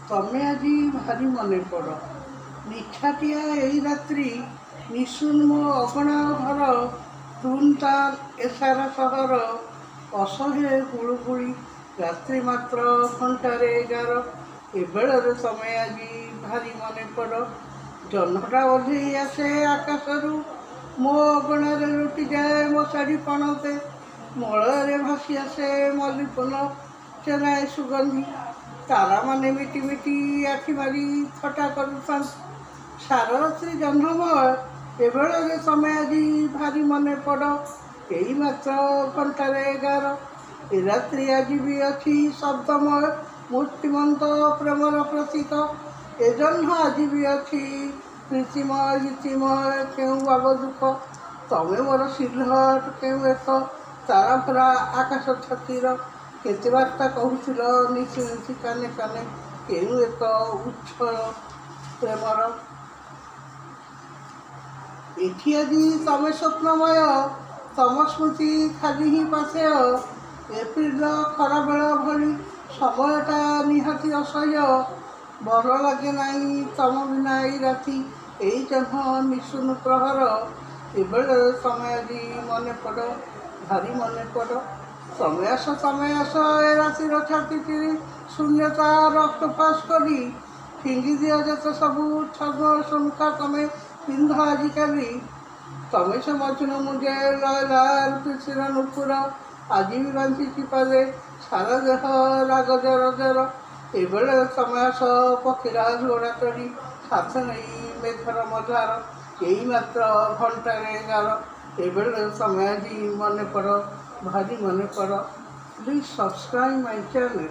ତମେ ଆଜି ଭାରି ମନେ ପଡ଼। ନିଛାଟିଆ ଏଇ ରାତ୍ରି, ନିଶୁନ ମୋ ଅଗଣା ଘର, ଟୁନ୍ ତାଲ ଏସାରା ସହର, ଅସହ୍ୟ ଗୁଳୁଗୁଳି, ରାତ୍ରି ମାତ୍ର ଘଣ୍ଟାରେ 11। ଏବେଳରେ ତମେ ଆଜି ଭାରି ମନେ ପଡ଼। ଜହ୍ନଟା ଓହ୍ଲେଇ ଆସେ ଆକାଶରୁ, ମୋ ଅଗଣାରେ ଲୁଟିଯାଏ ମଶାଢ଼ୀ ପଣତେ, ମଳୟରେ ଭାସି ଆସେ ମଲ୍ଲିଫୁଲ ଚେନାଏ ସୁଗନ୍ଧି। ତାରାମାନେ ମିଟି ମିଟି ଆଖି ମାରି ଥଟ୍ଟା କରୁଥାନ୍ତି। ସାରରାତ୍ରି ଜହ୍ନମୟ, ଏବେଳରେ ତମେ ଆଜି ଭାରି ମନେ ପଡ଼। ଏଇ ମାତ୍ର ଘଣ୍ଟାରେ 11। ଏ ରାତ୍ରି ଆଜି ବି ଅଛି ଶବ୍ଦମୟ, ମୂର୍ତ୍ତିମନ୍ତ ପ୍ରେମର ପ୍ରତୀକ। ଏ ଜହ୍ନ ଆଜି ବି ଅଛି ପ୍ରୀତିମୟ ଗୀତିମୟ, କେଉଁ ଭାବ ଦୁଃଖ। ତମେ ମୋର ସିଲଭର, କେଉଁ ଏକ ତାରାଭରା ଆକାଶ ଛାତିର, କେତେ ବାର୍ତ୍ତା କହୁଥିଲ ନିଶି ନିଶି କାନେ କାନେ, କେଉଁ ଏକ ଉଚ୍ଛଳ ପ୍ରେମର। ଏଠି ଆଜି ତମେ ସ୍ୱପ୍ନମୟ, ତମ ସ୍ମୃତି ଖାଲି ହିଁ ପାଥେୟ। ଏପ୍ରିଲର ଖରାବେଳ ଭଳି ସମୟଟା ନିହାତି ଅସହ୍ୟ। ଭଲ ଲାଗେ ନାହିଁ ତମ ବିନା ଏଇ ରାତି, ଏଇ ଜହ୍ନ ନିଶୁନ ପ୍ରହର। ଏବେଳେ ତମେ ଆଜି ମନେ ପଡ଼, ଭାରି ମନେ ପଡ଼। ତମେ ଆସ ଏ ରାତିର ଛାତି ଚିରି ଶୂନ୍ୟତା ରକ୍ତପାତ କରି, ଫିଙ୍ଗିଦିଅ ଯେତେ ସବୁ ଛଦ୍ମ ଶଙ୍ଖା ତମେ ପିନ୍ଧ ଆଜିକାଲି। ତମେ ସେ ମଜନୁ ମୁଞ୍ଜେ ଲୟଲା ରୁପିସିର ନୂପୁର, ଆଜି ବି ବାନ୍ଧିଛି ପାଦେ ସାରା ଦେହ ରାଗ ଜର ଜର। ଏବେଳେ ତମେ ଆସ ପକ୍ଷୀରାଜ ଘୋଡ଼ା ଚଢ଼ି, ସାଥ ନେଇ ମେଘର ମଝାର, ଏଇ ମାତ୍ର ଘଣ୍ଟାରେ 11। ଏବେଳେ ତମେ ଆଜି ମନେ ପଡ଼, ଭାରି ମନେ ପଡ଼। Please subscribe my channel.